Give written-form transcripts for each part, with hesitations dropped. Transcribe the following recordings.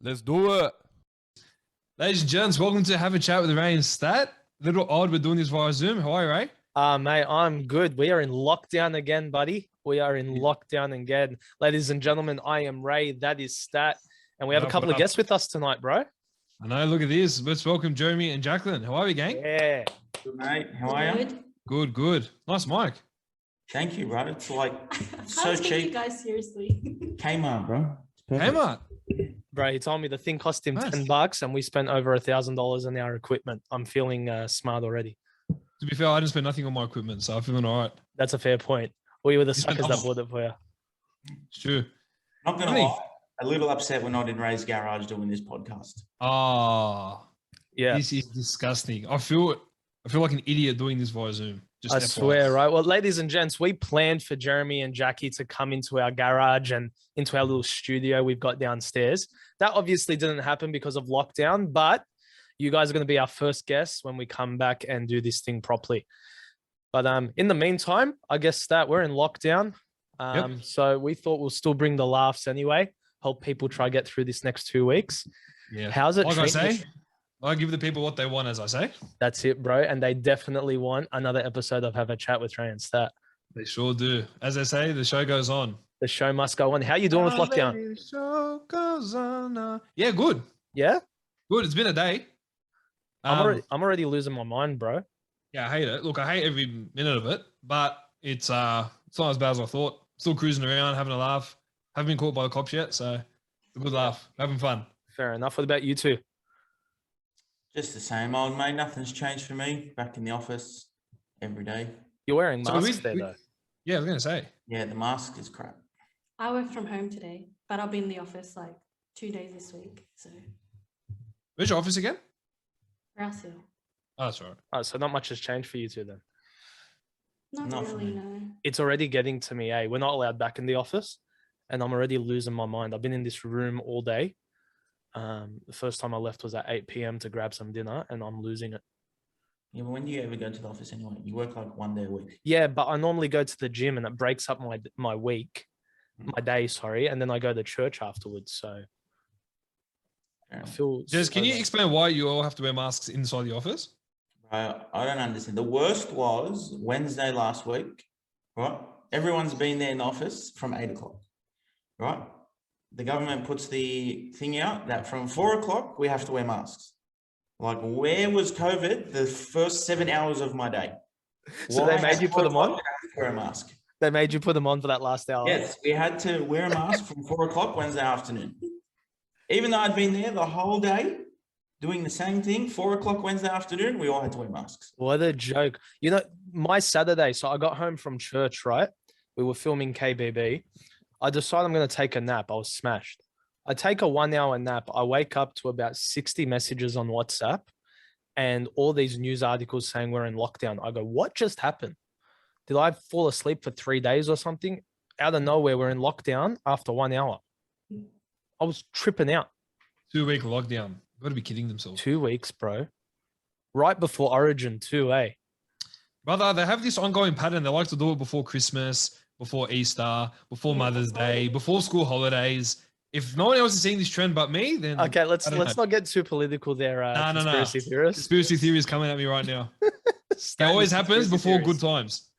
Let's do it. Ladies and gents, welcome to Have a Chat with Ray and Stat. A little odd we're doing this via Zoom. How are you, Ray? Mate, I'm good. We are in lockdown again, buddy. We are in lockdown again. Ladies and gentlemen, I am Ray. That is Stat. And we have a couple of guests with us tonight, bro. I know, look at this. Let's welcome Jeremy and Jacqui. How are we, gang? Yeah. Good, mate. How are you? Good, good. Nice mic. Thank you, bro. It's like so Can't take cheap. you guys seriously. Kmart, bro. It's perfect. Kmart. Bro, he told me the thing cost him Nice. $10 and we spent over $1,000 on our equipment. I'm feeling smart already. To be fair, I didn't spend nothing on my equipment, so I'm feeling all right. That's a fair point. We were the You spent suckers that double. bought it for you. It's true. Not gonna Hey. lie, a little upset we're not in Ray's garage doing this podcast. Ah, Yeah. this is disgusting. I feel like an idiot doing this via Zoom. Just I FYI. swear, right? Well, ladies and gents, we planned for Jeremy and Jacqui to come into our garage and into our little studio we've got downstairs. That obviously didn't happen because of lockdown, but you guys are going to be our first guests when we come back and do this thing properly. But in the meantime, I guess that we're in lockdown. So we thought we'll still bring the laughs anyway, help people try get through this next 2 weeks. Yeah. How's it Like I treating you? say, I give the people what they want, as I say. That's it, bro. And they definitely want another episode of Have a Chat with Ray and Stat. They sure do. As I say, the show goes on. The show must go on. How you doing with lockdown? The show goes on. Yeah, good. Yeah? Good. It's been a day. I'm already losing my mind, bro. Yeah, I hate it. Look, I hate every minute of it, but it's not as bad as I thought. Still cruising around, having a laugh. Haven't been caught by the cops yet, so it's a good laugh. Having fun. Fair enough. What about you two? Just the same old, mate. Nothing's changed for me. Back in the office every day. You're wearing So masks there, though. Yeah, I was gonna say. Yeah, the mask is crap. I work from home today, but I'll be in the office like 2 days this week. So Where's your office again? Rouse Hill. Oh, that's all right. Oh, so not much has changed for you two then. Not Not for really, me. no. It's already getting to me, We're not allowed back in the office, and I'm already losing my mind. I've been in this room all day. The first time I left was at 8 p.m. to grab some dinner, and I'm losing it. Yeah, but when do you ever go to the office anyway? You work like 1 day a week. Yeah, but I normally go to the gym, and it breaks up my week, my day, sorry, and then I go to church afterwards. So Fair I enough. feel. Jez, can so you bad. explain why you all have to wear masks inside the office? I don't understand. The worst was Wednesday last week, right? Everyone's been there in the office from 8 o'clock, right? The government puts the thing out that from 4 o'clock, we have to wear masks. Like, where was COVID the first 7 hours of my day? So Why they made at you put 4 them on? o'clock did I have to wear a mask. They made you put them on for that last hour. Yes, we had to wear a mask from 4 o'clock Wednesday afternoon. Even though I'd been there the whole day doing the same thing, 4 o'clock Wednesday afternoon, we all had to wear masks. What a joke. You know, my Saturday, so I got home from church, right? We were filming KBB. I decided I'm going to take a nap. I was smashed. I take a 1 hour nap. I wake up to about 60 messages on WhatsApp and all these news articles saying we're in lockdown. I go, what just happened? Did I fall asleep for 3 days or something? Out of nowhere, we're in lockdown after 1 hour. I was tripping out. 2-week lockdown. Got to be kidding themselves. 2 weeks, bro. Right before Origin too, Brother, they have this ongoing pattern. They like to do it before Christmas, before Easter, before Mother's Day, before school holidays. If no one else is seeing this trend but me, then Okay, let's I don't know. not get too political there, No. conspiracy theorists. Conspiracy theories coming at me right now. It Stand always with happens conspiracy before theories. good times.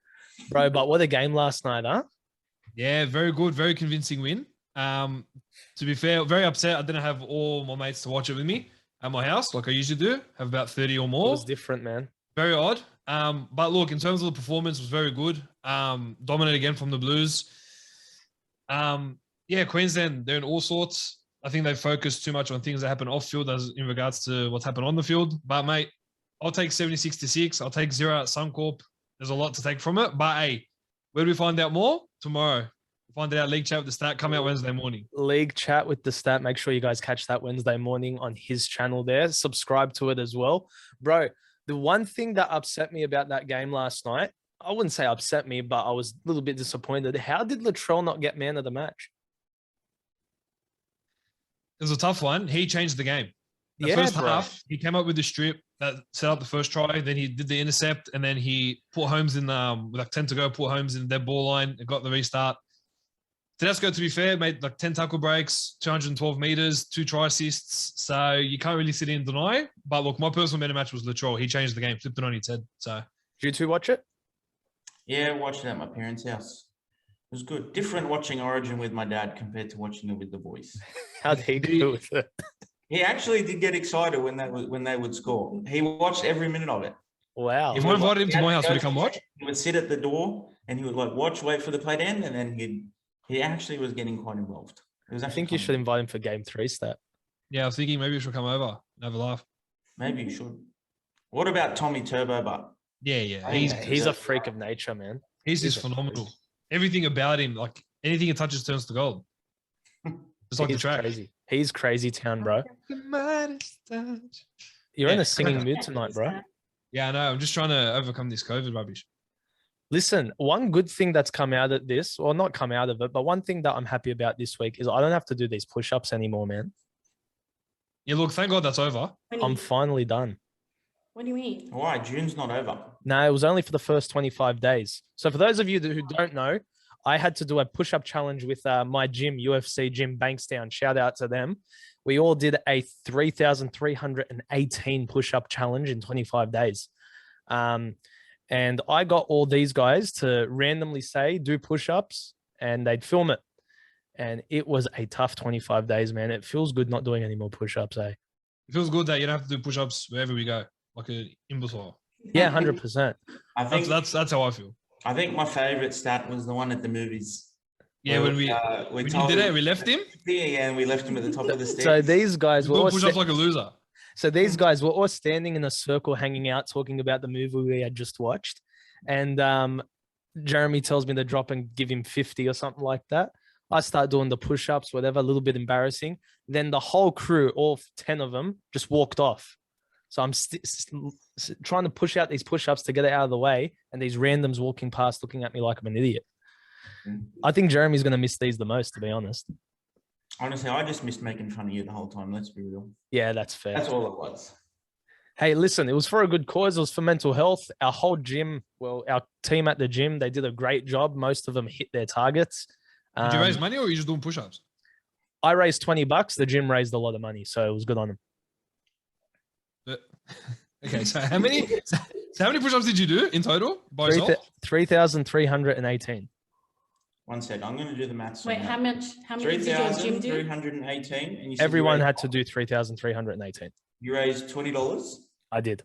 Bro, but what a game last night, huh? Yeah, very good, very convincing win. To be fair, very upset. I didn't have all my mates to watch it with me at my house, like I usually do. Have about 30 or It more. was different, man. Very odd. But look, in terms of the performance, it was very good. Dominant again from the Blues. Yeah, Queensland, they're in all sorts. I think they focus too much on things that happen off field as in regards to what's happened on the field. But mate, I'll take 76-6. I'll take 0 at Suncorp. There's a lot to take from it. But hey, where do we find out more? Tomorrow. We'll find it out. League chat with the stat. Come out Wednesday morning. League chat with the stat. Make sure you guys catch that Wednesday morning on his channel there. Subscribe to it as well. Bro, the one thing that upset me about that game last night, I wouldn't say upset me, but I was a little bit disappointed. How did Latrell not get man of the match? It was a tough one. He changed the game. The first half, he came up with the strip that set up the first try. Then he did the intercept, and then he put Holmes in with like 10 to go. Put Holmes in the dead ball line and got the restart. Tedesco, to be fair, made like 10 tackle breaks, 212 meters, 2 try assists. So you can't really sit in and deny. But look, my personal man of the match was Latrell. He changed the game, flipped it on its head. So Did you two watch it? Yeah, watched it at my parents' house. It was good. Different watching Origin with my dad compared to watching it with the boys. How'd he do with it? He actually did get excited when they would score. He watched every minute of it. Wow. if I invited him to my house, would he come watch? He would sit at the door and he would like watch, wait for the play to end, and then he actually was getting quite involved. It was I actually think you fun. should invite him for game 3 stat. Yeah, I was thinking maybe we should come over and have a laugh. Maybe you should. What about Tommy Turbo Butt? Yeah. I think He's a freak of nature, man. He's just He's a phenomenal. Everything about him, like anything he touches turns to gold. Just like the He's track. crazy. He's crazy town, bro. You're in Yeah. a singing mood tonight, bro. Yeah, I know. I'm just trying to overcome this COVID rubbish. Listen, one good thing that's come out of this, or not come out of it, but one thing that I'm happy about this week is I don't have to do these push-ups anymore, man. Yeah, look, thank God that's over. I'm finally done. What do you mean? Why? June's not over. No, it was only for the first 25 days. So for those of you who don't know, I had to do a push-up challenge with my gym, UFC gym, Bankstown. Shout out to them. We all did a 3,318 push-up challenge in 25 days. And I got all these guys to randomly say, do push-ups, and they'd film it. And it was a tough 25 days, man. It feels good not doing any more push-ups, eh? It feels good that you don't have to do push-ups wherever we go, like an imbecile. Yeah, 100%. I think That's how I feel. I think my favorite stat was the one at the movies. Yeah, Where when you told did it, him- we left him. Yeah, and we left him at the top of the stairs. So these guys were Doing all push-ups like a loser. So these guys were all standing in a circle, hanging out, talking about the movie we had just watched. And Jeremy tells me to drop and give him 50 or something like that. I start doing the push-ups, whatever, a little bit embarrassing. Then the whole crew, all 10 of them, just walked off. So I'm trying to push out these push-ups to get it out of the way. And these randoms walking past looking at me like I'm an idiot. I think Jeremy's going to miss these the most, to be honest. Honestly, I just missed making fun of you the whole time. Let's be real. Yeah, that's fair. That's all it was. Hey, listen, it was for a good cause. It was for mental health. Our whole gym, well, our team at the gym, they did a great job. Most of them hit their targets. Did you raise money or are you just doing push-ups? I raised $20. The gym raised a lot of money, so it was good on them. Okay, so how many push-ups did you do in total by yourself? 3,318. One sec. I'm going to do the maths. Wait, how many did your gym do? 3,318. And you said Everyone you had to do 3,318. raised $20. I did.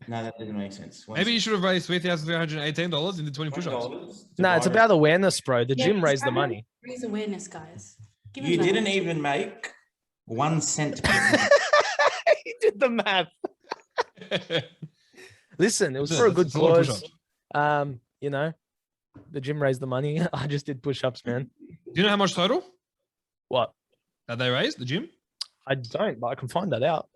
No, that didn't make sense. Maybe you should have raised $3,318 into 20 push-ups. No, it's about awareness, bro. The Yeah, gym raised the Simon, money. Raise awareness, guys. Give You him that. didn't even make 1 cent. He did the math. Listen, it was Yeah, for a that's good a lot of cause. push-ups. You know, the gym raised the money. I just did push-ups, man. Do you know how much total What? that they raised, the gym? I don't, but I can find that out.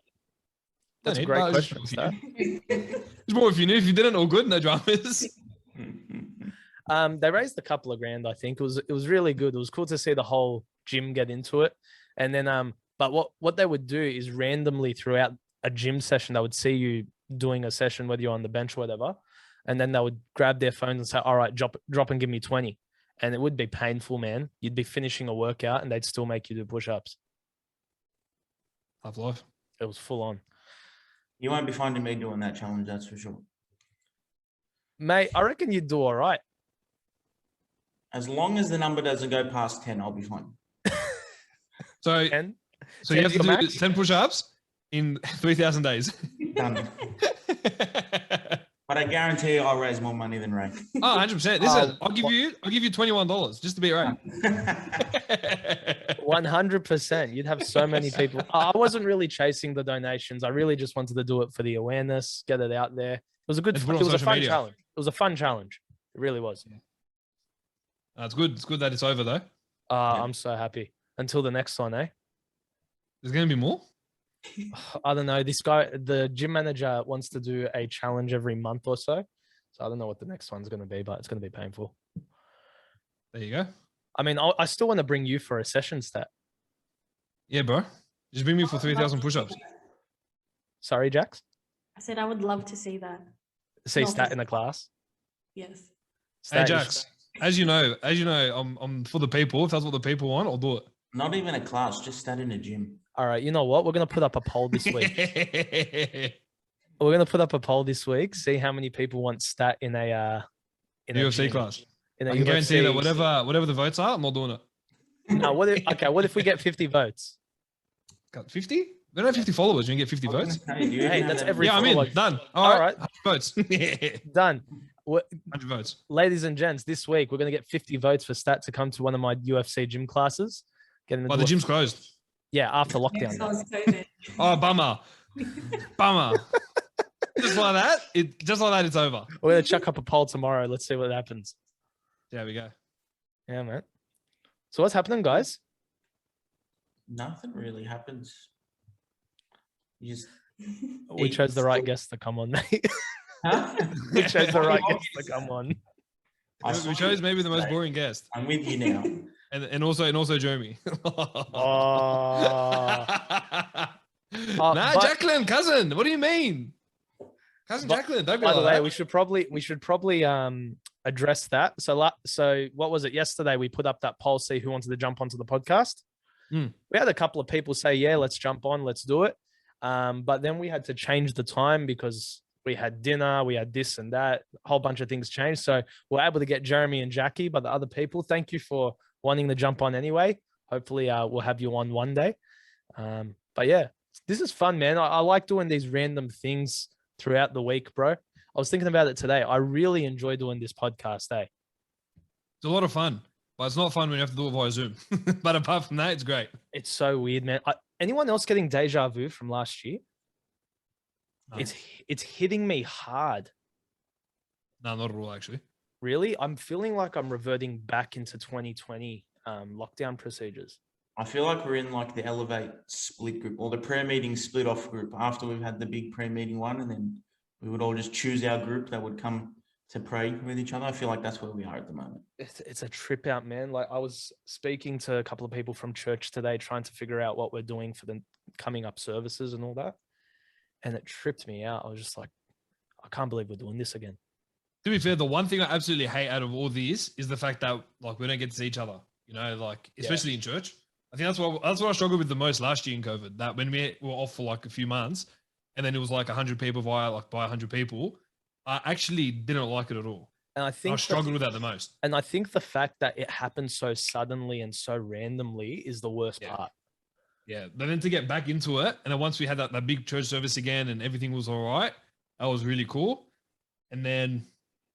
That's a Don't great need, question. it's Star. It's more if you knew. If you didn't, all good, no dramas. They raised a couple of grand, I think. It was really good. It was cool to see the whole gym get into it. And then but what they would do is randomly throughout a gym session, they would see you doing a session, whether you're on the bench or whatever, and then they would grab their phones and say, all right, drop and give me 20. And it would be painful, man. You'd be finishing a workout and they'd still make you do push-ups. Tough life. It was full on. You won't be finding me doing that challenge, that's for sure. Mate, I reckon you'd do all right. As long as the number doesn't go past 10, I'll be fine. So, And so you have to your do max? 10 push-ups in 3,000 days. Done. But I guarantee I'll raise more money than Ray. Oh, 100%. Listen, I'll give you $21 just to be right. 100%. You'd have so many people. I wasn't really chasing the donations. I really just wanted to do it for the awareness, get it out there. It was a good, And it put it on was a social fun media. challenge. It was a fun challenge. It really was. It's good. It's good that it's over though. I'm so happy. Until the next one, eh? There's going to be more. I don't know. This guy, the gym manager, wants to do a challenge every month or so. So I don't know what the next one's going to be, but it's going to be painful. There you go. I mean, I still want to bring you for a session stat. Yeah, bro. Just bring me for 3,000 push-ups. Sorry, Jax. I said I would love to see that. See No, stat in the class. Yes. Hey, Stat is- Jax. as you know, I'm for the people. If that's what the people want, I'll do Not even a class, just sat in a gym. All right, you know what? We're gonna put up a poll this week. it. We're gonna put up a poll this week. See how many people want stat in a UFC gym. class. In a I can guarantee UFC. that whatever the votes are, I'm not doing it. No, what if we get 50 votes? Got 50? We don't have 50 followers. You can get 50 I was votes. gonna say, do you Hey, even that's have every Yeah, I'm in. follower. Done. All All right. right. 100 votes. 100 Done. What, votes. ladies and gents, this week we're gonna get 50 votes for Stat to come to one of my UFC gym classes. Get him to Oh, do the a- gym's closed. Yeah, after Yeah, lockdown. so it's COVID. Oh, bummer. Bummer. Just like that, it's over. We're gonna chuck up a poll tomorrow. Let's see what happens. There we go. Yeah, man. So what's happening, guys? Nothing really happens. You just We chose the right guest to come on, mate. huh? We chose the right guest to come on. I saw We chose you maybe the most yesterday. boring guest. I'm with you now. And also Jeremy. Oh, Nah, but- Jacqueline, cousin. What do you mean? Cousin But- Jacqueline, don't be by the like way, that. we should probably address that. So what was it yesterday? We put up that poll, see who wanted to jump onto the podcast. Hmm. We had a couple of people say, yeah, let's jump on, let's do it. But then we had to change the time because we had dinner, we had this and that, a whole bunch of things changed. So we're able to get Jeremy and Jacqui, but the other people, thank you for wanting to jump on anyway. Hopefully we'll have you on one day. But yeah, this is fun, man. I like doing these random things throughout the week, bro. I was thinking about it today. I really enjoy doing this podcast, eh? It's a lot of fun, but it's not fun when you have to do it via Zoom. But apart from that, it's great. It's so weird, man. Anyone else getting deja vu from last year? No. It's hitting me hard. No, not at all, actually. Really, I'm feeling like I'm reverting back into 2020 lockdown procedures. I feel like we're in like the Elevate split group or the prayer meeting split off group after we've had the big prayer meeting one, and then we would all just choose our group that would come to pray with each other. I feel like that's where we are at the moment. It's a trip out, man. Like I was speaking to a couple of people from church today, trying to figure out what we're doing for the coming up services and all that. And it tripped me out. I was just like, I can't believe we're doing this again. To be fair, the one thing I absolutely hate out of all these is the fact that like we don't get to see each other. You know, like especially in church. I think that's what I struggled with the most last year in COVID. That when we were off for like a few months, and then it was like 100 people by 100 people, I actually didn't like it at all. And I think I struggled with that the most. And I think the fact that it happened so suddenly and so randomly is the worst Yeah. part. Yeah, but then to get back into it, and then once we had that big church service again, and everything was all right, that was really cool. And then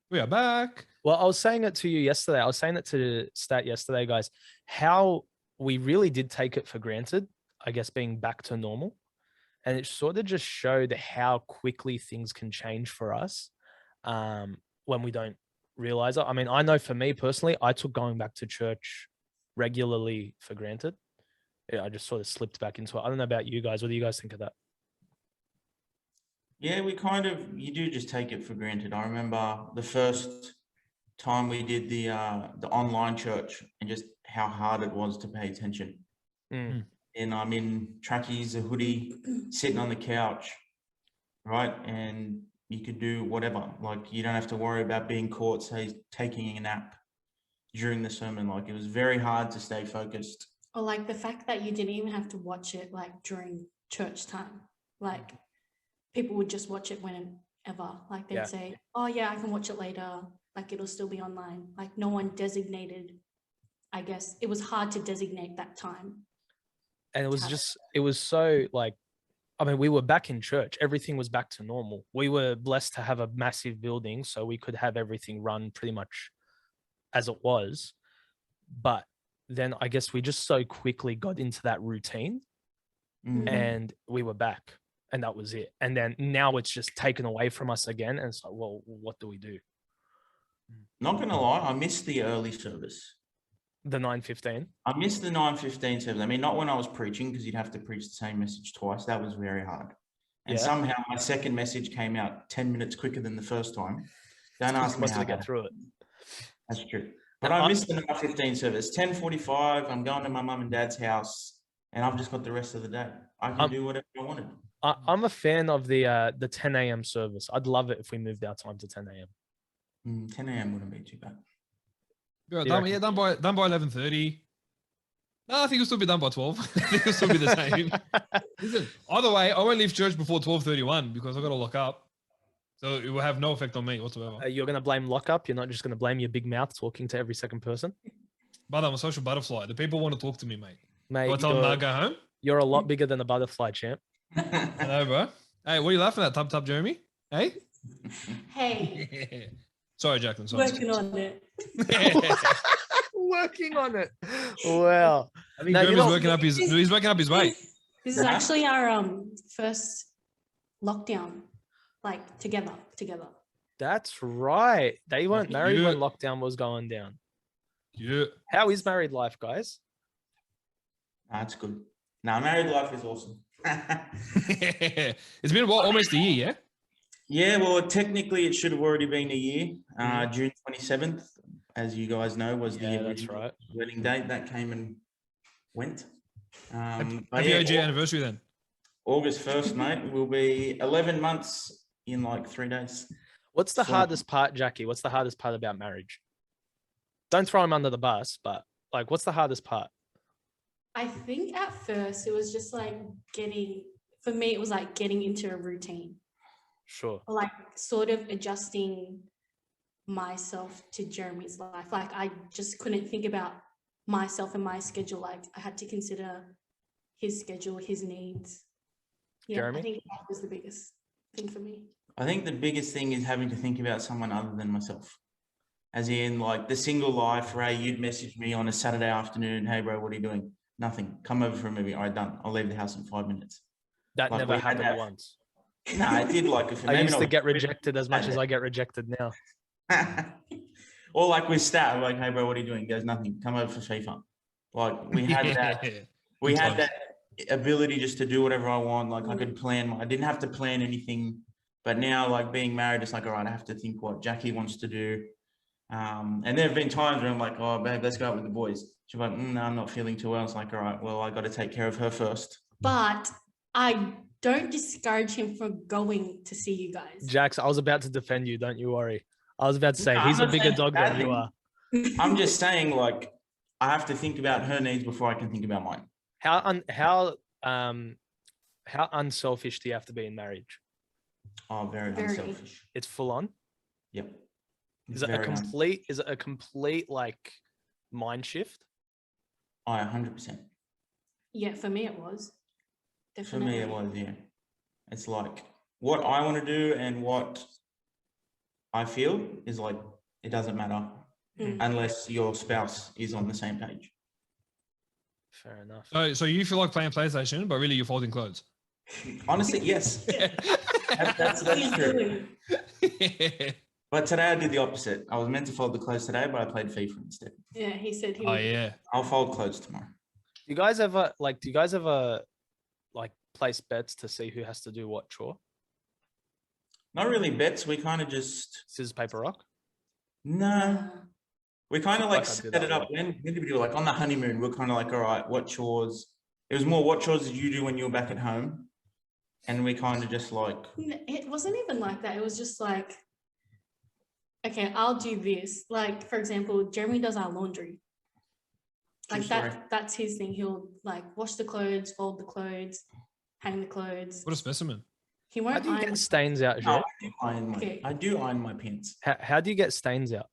we are back. Well, I was saying it to you yesterday. I was saying it to Stat yesterday, guys, how we really did take it for granted, I guess, being back to normal. And it sort of just showed how quickly things can change for us when we don't realize it. I mean, I know for me personally, I took going back to church regularly for granted. Yeah, I just sort of slipped back into it. I don't know about you guys. What do you guys think of that? Yeah, you do just take it for granted. I remember the first time we did the online church and just how hard it was to pay attention. Mm. And I'm in trackies, a hoodie, sitting on the couch, right? And you could do whatever. Like you don't have to worry about being caught, say, taking a nap during the sermon. Like it was very hard to stay focused. Or like the fact that you didn't even have to watch it like during church time. Like people would just watch it whenever. Like they'd Yeah. say, oh yeah, I can watch it later. Like it'll still be online. Like no one designated, I guess. It was hard to designate that time. And it was so like, I mean, we were back in church. Everything was back to normal. We were blessed to have a massive building, so we could have everything run pretty much as it was. But then I guess we just so quickly got into that routine and we were back and that was it. And then now it's just taken away from us again. And it's like, well, what do we do? Not gonna lie, I missed the early service. The 9:15. I missed the 9:15 service. I mean, not when I was preaching, because you'd have to preach the same message twice. That was very hard. And Yeah. somehow my second message came out 10 minutes quicker than the first time. Don't ask me Supposed how to get that. through it. That's true. But Now, I missed the 9:15 service. 10:45, I'm going to my mum and dad's house, and I've just got the rest of the day. I can do whatever I wanted. I'm a fan of the 10 a.m. service. I'd love it if we moved our time to 10 a.m. 10 a.m. wouldn't be too bad. Yeah, you done, reckon? yeah, done by 11:30. No, I think it'll still be done by 12. I think it'll still be the same. Listen, either way, I won't leave church before 12:31 because I've got to lock up. So it will have no effect on me whatsoever. You're going to blame lockup. You're not just going to blame your big mouth talking to every second person. But I'm a social butterfly. The people want to talk to me, mate. Do I Mate, tell them no, go home? you're a lot bigger than a butterfly, champ. I know, bro. Hey, what are you laughing at, Tub Jeremy? Hey? Hey, Sorry, Jacqueline. Sorry. working on it. Working on it. Wow. I think No, you Jeremy's know- he's working up his weight. This is actually our first lockdown, like together. That's right. They weren't married when Yeah. lockdown was going down. Yeah. How is married life, guys? That's good. Now, married life is awesome. It's been almost a year, yeah? Yeah, well, technically it should have already been a year. June 27th, as you guys know, was Yeah, the that's original right. wedding date that came and went. But Happy yeah, OG anniversary then. August 1st, mate, will be 11 months in like 3 days. What's the So- hardest part, Jacqui? What's the hardest part about marriage? Don't throw him under the bus, but like, what's the hardest part? I think at first it was just like for me, it was like getting into a routine, Sure. or like sort of adjusting myself to Jeremy's life. Like I just couldn't think about myself and my schedule. Like I had to consider his schedule, his needs. Yeah, Jeremy? I think that was the biggest thing for me. I think the biggest thing is having to think about someone other than myself. As in, like the single life, Ray, you'd message me on a Saturday afternoon, hey, bro, what are you doing? Nothing. Come over for a movie. All right, done. I'll leave the house in 5 minutes. That Like, never we had happened that- once. No, I did like a few. I maybe used not to with get Chris. rejected as much as I get rejected now. Or like with Stat, like, hey, bro, what are you doing? He goes, nothing. Come over for FIFA. Like we had that. We Good had times. that ability just to do whatever I want. Like I could plan. I didn't have to plan anything. But now, like being married, it's like, all right, I have to think what Jacqui wants to do. And there have been times where I'm like, oh, babe, let's go out with the boys. She's like, no, I'm not feeling too well. It's like, all right, well, I got to take care of her first. But I don't discourage him from going to see you guys. Jax, I was about to defend you. Don't you worry. I was about to say No, he's I'm a not bigger saying dog bad than you thing. are. I'm just saying, like, I have to think about her needs before I can think about mine. How unselfish do you have to be in marriage? Oh, very Very. unselfish. It's full on. Yep. Is it a Very complete? Is it a complete like mind shift? 100%. Yeah, for me it was. For Definitely. me, it was, yeah. It's like what I want to do and what I feel is like, it doesn't matter Mm. unless your spouse is on the same page. Fair enough. So you feel like playing PlayStation, but really you're folding clothes. Honestly, yes. That's true. But today I did the opposite. I was meant to fold the clothes today, but I played FIFA instead. Yeah, he said he Oh would. yeah. I'll fold clothes tomorrow. Do you guys ever like place bets to see who has to do what chore? Not really bets. We kind of just, Scissors, paper, rock. no. We kind of like Like I do set that it a up. lot. When did we do it? Like on the honeymoon, we're kind of like, all right, what chores? It was more what chores did you do when you were back at home? And we kind of just like, It wasn't even like that. It was just like, okay, I'll do this. Like, for example, Jeremy does our laundry. True Like story. that's his thing. He'll like wash the clothes, fold the clothes, hang the clothes. What a specimen. He How won't do you iron. get stains out, no, Jay? Okay. I do iron my pants. How do you get stains out?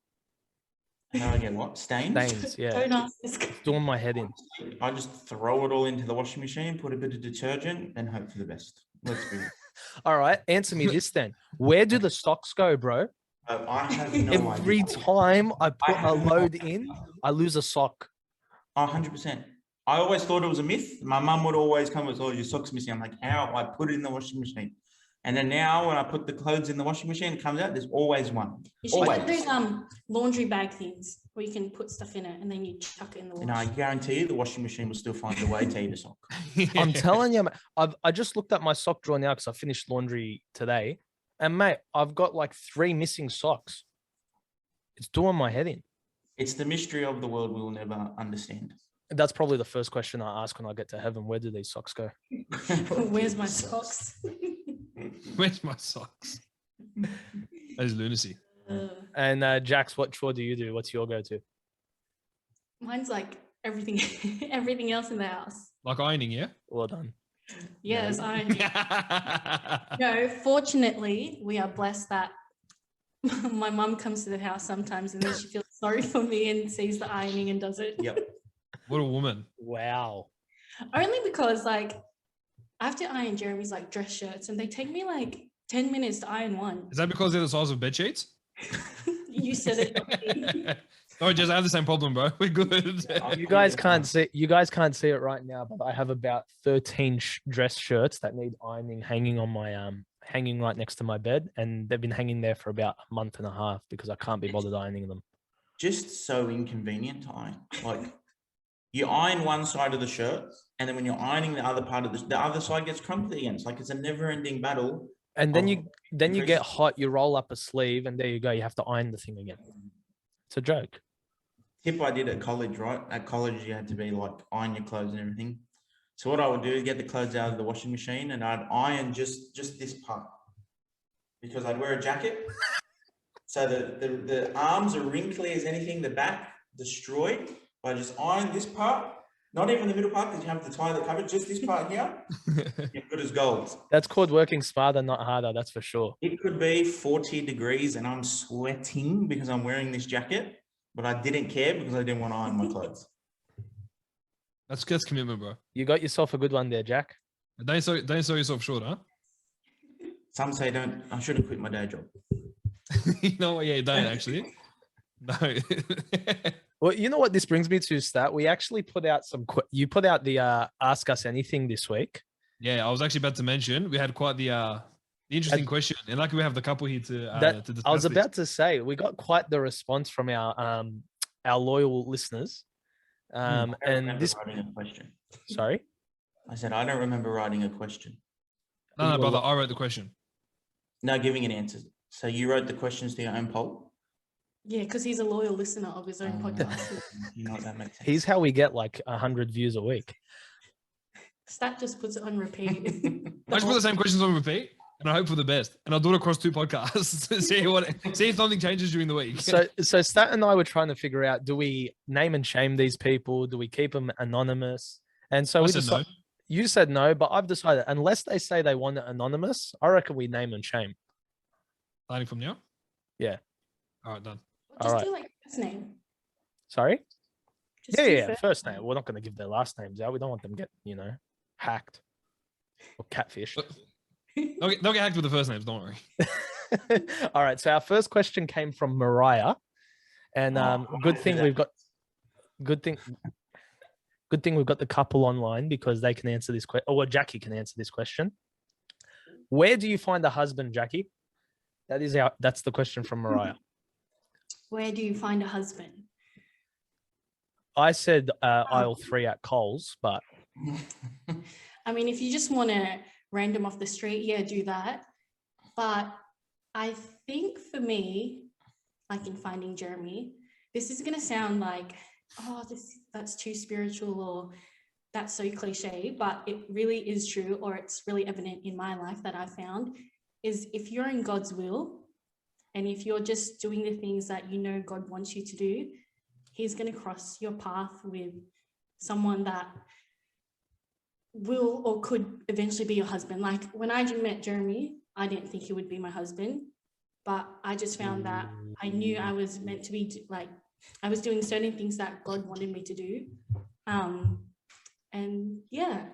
How I get what? Stains? Stains, yeah. Don't ask this guy. Doing my head in. I just throw it all into the washing machine, put a bit of detergent, and hope for the best. Let's be real. All right, answer me this then. Where do the socks go, bro? I have no Every idea. time I put have a no load idea. in, I lose a sock. 100%. I always thought it was a myth. My mum would always come with, oh, your socks missing. I'm like, how? I put it in the washing machine. And then now when I put the clothes in the washing machine, it comes out, there's always one. You should get Always. those laundry bag things where you can put stuff in it and then you chuck it in the wash. And I guarantee you the washing machine will still find a way to eat a sock. I'm telling you, mate, I just looked at my sock drawer now because I finished laundry today. And mate, I've got like 3 missing socks. It's doing my head in. It's the mystery of the world we will never understand. That's probably the first question I ask when I get to heaven. Where do these socks go? Where's my socks? Where's my socks? That is lunacy. Uh, And Jax, what chore do you do? What's your go-to? Mine's like everything, everything else in the house. Like ironing, yeah? Well done. Yes, No. I. No, fortunately, we are blessed that my mum comes to the house sometimes and then she feels sorry for me and sees the ironing and does it. Yep. What a woman. Wow. Only because like I have to iron Jeremy's like dress shirts and they take me like 10 minutes to iron one. Is that because they're the size of bed sheets? You said it. not me. No, just I have the same problem, bro. We're good. You guys can't see. You guys can't see it right now, but I have about 13 dress shirts that need ironing hanging on my hanging right next to my bed, and they've been hanging there for about a month and a half because I can't be bothered ironing them. Just so inconvenient to iron. Like you iron one side of the shirt, and then when you're ironing the other part of the other side gets crumply again. It's like it's a never-ending battle. And then of you get dress- hot. You roll up a sleeve, and there you go. You have to iron the thing again. It's a joke. Tip I did at college, right? At college, you had to be like iron your clothes and everything. So what I would do is get the clothes out of the washing machine and I'd iron just this part because I'd wear a jacket. So the arms are wrinkly as anything, the back destroyed. I just iron this part, not even the middle part because you have the tie that covers, just this part here. You're good as gold. That's called working smarter, not harder. That's for sure. It could be 40 degrees and I'm sweating because I'm wearing this jacket, but I didn't care because I didn't want to iron my clothes. That's commitment, bro. You got yourself a good one there, Jack. Don't sell yourself short, huh? Some say I shouldn't quit my day job. You know what? Yeah, don't actually. No. Well, you know what this brings me to, Stat? We actually put out you put out the Ask Us Anything this week. Yeah, I was actually about to mention we had quite the interesting question, and luckily we have the couple here to discuss I was this. about to say we got quite the response from our loyal listeners. I don't And remember this, writing a question. sorry, I said I don't remember writing a question. No, brother, I wrote the question. No, giving an answer. So you wrote the questions to your own poll. Yeah, because he's a loyal listener of his own Oh, podcast. you know what that makes sense. he's how we get like 100 views a week. Stat just puts it on repeat. I just put the same questions on repeat, and I hope for the best. And I'll do it across 2 podcasts. see if something changes during the week. So Stat and I were trying to figure out: do we name and shame these people? Do we keep them anonymous? And so I we said no. You said no, but I've decided unless they say they want it anonymous, I reckon we name and shame. Starting from now. Yeah. All right, done. Just Alright. do like first name. Sorry. Just Yeah, do yeah. First name. We're not going to give their last names out. We don't want them to get hacked or catfish. They'll get hacked with the first names. Don't worry. All right. So our first question came from Moriah, and good thing we've got the couple online because they can answer this question. Or Jacqui can answer this question. Where do you find a husband, Jacqui? That's the question from Moriah. Where do you find a husband? I said aisle 3 at Coles, but I mean, if you just want to random off the street, yeah, do that. But I think for me, like in finding Jeremy, this is going to sound like, oh, that's too spiritual or that's so cliche, but it really is true, or it's really evident in my life that I found, is if you're in God's will and if you're just doing the things that you know God wants you to do, He's going to cross your path with someone that will or could eventually be your husband. Like when I met Jeremy, I didn't think he would be my husband, but I just found that I knew I was meant to be, like, I was doing certain things that God wanted me to do. And yeah,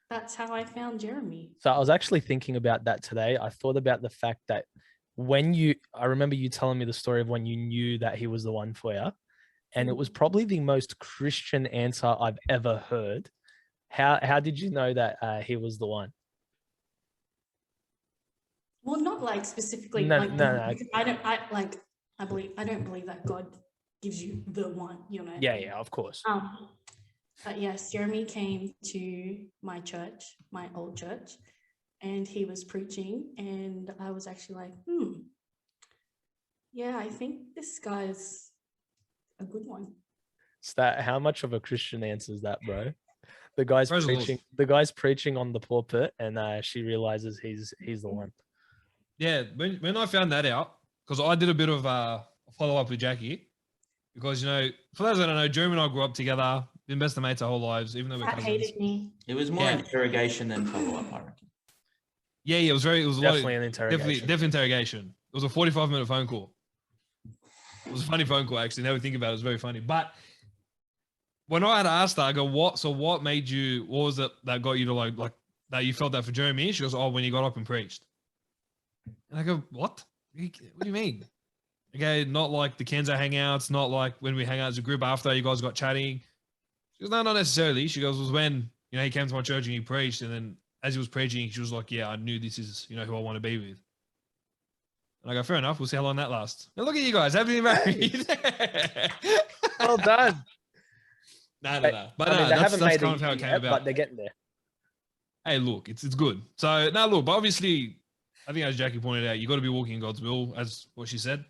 that's how I found Jeremy. So I was actually thinking about that today. I thought about the fact that I remember you telling me the story of when you knew that he was the one for you. And it was probably the most Christian answer I've ever heard. How did you know that he was the one? Well, not like specifically. No. Because I don't believe that God gives you the one, Yeah, of course. But yes, Jeremy came to my church, my old church, and he was preaching, and I was actually like, yeah, I think this guy's a good one. How much of a Christian answer is that, bro? The guy's Praise the Lord. preaching. The guy's preaching on the pulpit, and she realizes he's the one. Yeah, when I found that out, because I did a bit of follow up with Jacqui, because for those that don't know, Jeremy and I grew up together, been best of mates our whole lives, even though we're Pat cousins. hated me. It was more Yeah. interrogation than follow-up, I reckon. Yeah, it was a lot Definitely of, an interrogation. definitely interrogation. It was a 45-minute phone call. It was a funny phone call, actually. Now we think about it, it was very funny. But when I had asked her, I go, what made you, what was it that got you to like that you felt that for Jeremy? She goes, when he got up and preached. And I go, what? What do you mean? Okay, not like the Kenzo hangouts, not like when we hang out as a group after you guys got chatting. She goes, no, not necessarily. She goes, it was when, he came to my church and he preached. And then as he was preaching, she was like, yeah, I knew this is, who I want to be with. And I go, fair enough. We'll see how long that lasts. Now look at you guys, happily married. Well done. No. But I mean, no, they haven't that's made kind it of how it came yet, about. but they're getting there. Hey, look, it's good. So now look, but obviously, I think as Jacqui pointed out, you got to be walking in God's will, as what she said.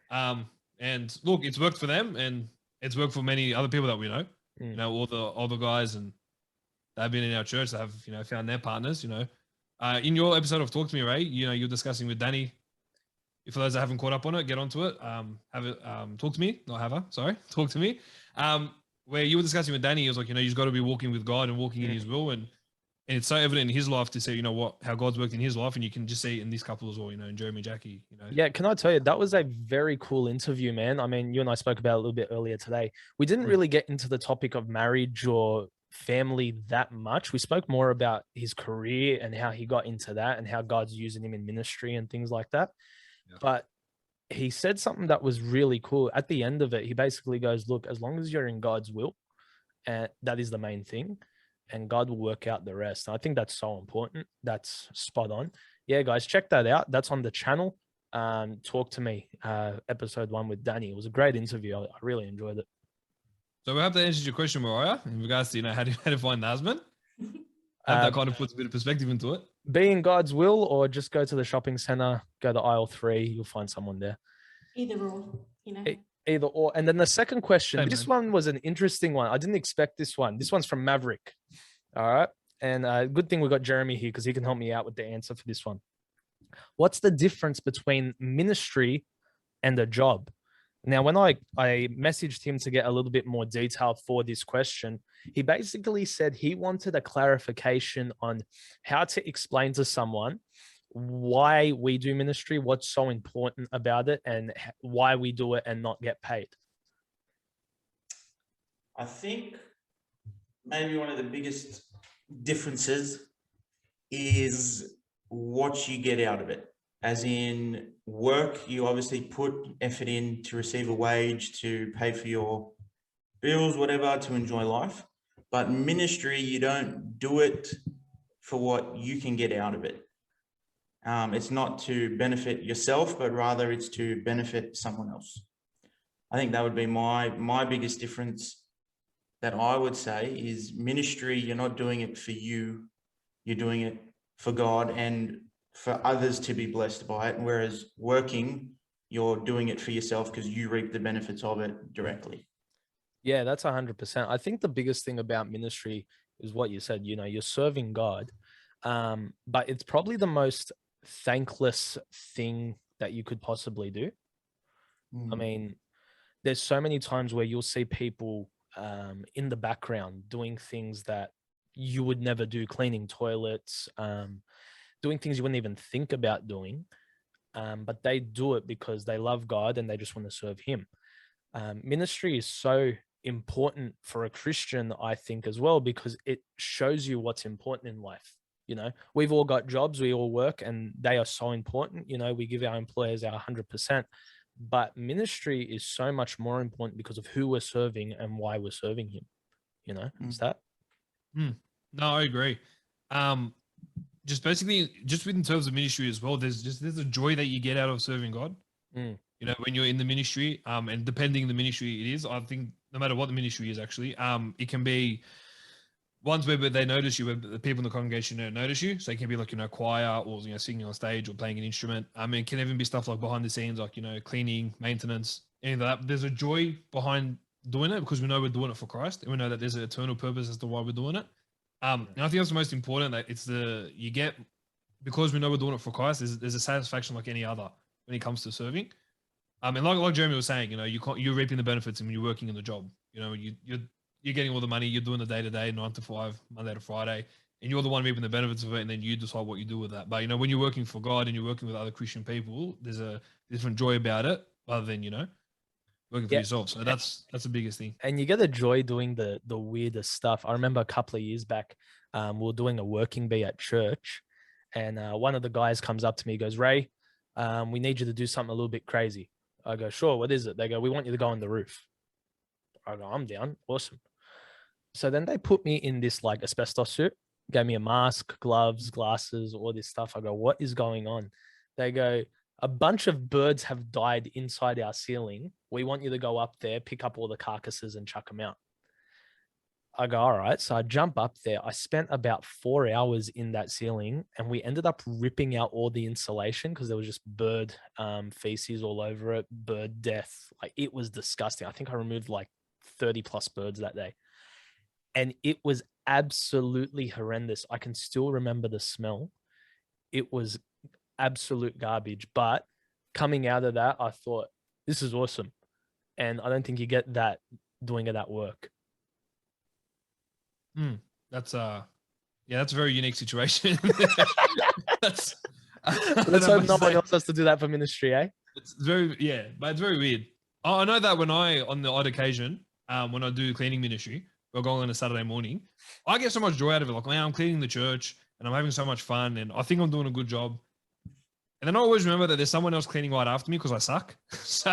And look, it's worked for them, and it's worked for many other people that we know. All the guys, and they've been in our church. They have found their partners. In your episode of Talk to Me, Ray, you're discussing with Danny. For those that haven't caught up on it, get onto it. Have it. Talk to me, not have her. Sorry, talk to me. Where you were discussing with Danny, he was like, you've got to be walking with God and walking in His will, and it's so evident in his life to see, how God's worked in his life, and you can just see it in this couple as well, in Jeremy and Jacqui. Yeah, can I tell you, that was a very cool interview, man. I mean, you and I spoke about it a little bit earlier today. We didn't really get into the topic of marriage or family that much. We spoke more about his career and how he got into that and how God's using him in ministry and things like that. Yeah. But he said something that was really cool. At the end of it, he basically goes, look, as long as you're in God's will, and that is the main thing, and God will work out the rest. And I think that's so important. That's spot on. Yeah, guys, check that out. That's on the channel. Talk to Me, episode 1 with Danny. It was a great interview. I really enjoyed it. So we have to answer your question, Moriah, in regards to how to find the husband. That kind of puts a bit of perspective into it. Be in God's will, or just go to the shopping center, go to aisle 3, you'll find someone there. Either or, Either or. And then the second question, this one was an interesting one. I didn't expect this one. This one's from Maverick. All right. And good thing we got Jeremy here, because he can help me out with the answer for this one. What's the difference between ministry and a job? Now, when I messaged him to get a little bit more detail for this question, he basically said he wanted a clarification on how to explain to someone why we do ministry, what's so important about it, and why we do it and not get paid. I think maybe one of the biggest differences is what you get out of it. As in work, you obviously put effort in to receive a wage, to pay for your bills, whatever, to enjoy life. But ministry, you don't do it for what you can get out of it. It's not to benefit yourself, but rather it's to benefit someone else. I think that would be my biggest difference that I would say is ministry, you're not doing it for you, you're doing it for God and for others to be blessed by it. Whereas working, you're doing it for yourself because you reap the benefits of it directly. Yeah, that's 100%. I think the biggest thing about ministry is what you said, you're serving God, but it's probably the most thankless thing that you could possibly do. I mean, there's so many times where you'll see people in the background doing things that you would never do, cleaning toilets, doing things you wouldn't even think about doing, but they do it because they love God and they just want to serve Him. Ministry is so important for a Christian, I think, as well, because it shows you what's important in life. We've all got jobs, we all work, and they are so important. We give our employers our 100%, but ministry is so much more important because of who we're serving and why we're serving Him. Is that? No, I agree. Just basically, just in terms of ministry as well, there's a joy that you get out of serving God. When you're in the ministry, and depending the ministry it is, I think no matter what the ministry is, actually, it can be ones where they notice you, where the people in the congregation don't notice you. So it can be like, choir, or, singing on stage or playing an instrument. It can even be stuff like behind the scenes, like, cleaning, maintenance, any of that. There's a joy behind doing it because we know we're doing it for Christ, and we know that there's an eternal purpose as to why we're doing it. And I think that's the most important, that it's because we know we're doing it for Christ, there's a satisfaction like any other when it comes to serving. I mean, like Jeremy was saying, you're reaping the benefits and when you're working in the job. You're getting all the money. You're doing the day to day, 9 to 5, Monday to Friday, and you're the one reaping the benefits of it. And then you decide what you do with that. But when you're working for God and you're working with other Christian people, there's a different joy about it, rather than working for yourself. So that's the biggest thing. And you get a joy doing the weirdest stuff. I remember a couple of years back, we were doing a working bee at church, and one of the guys comes up to me, goes, "Ray, we need you to do something a little bit crazy." I go, "Sure, what is it?" They go, "We want you to go on the roof." I go, "I'm down, awesome." So then they put me in this like asbestos suit, gave me a mask, gloves, glasses, all this stuff. I go, "What is going on?" They go, "A bunch of birds have died inside our ceiling. We want you to go up there, pick up all the carcasses and chuck them out." I go, "All right." So I jump up there. I spent about 4 hours in that ceiling, and we ended up ripping out all the insulation because there was just bird feces all over it, bird death. Like, it was disgusting. I think I removed like 30 plus birds that day. And it was absolutely horrendous. I can still remember the smell. It was absolute garbage. But coming out of that, I thought, this is awesome. And I don't think you get that doing it at work. That's that's a very unique situation. Let's hope no one else has to do that for ministry, eh? It's but it's very weird. I know that on the odd occasion, when I do cleaning ministry, we're going on a Saturday morning, I get so much joy out of it. Like, man, I'm cleaning the church and I'm having so much fun and I think I'm doing a good job. And then I always remember that there's someone else cleaning right after me because I suck. So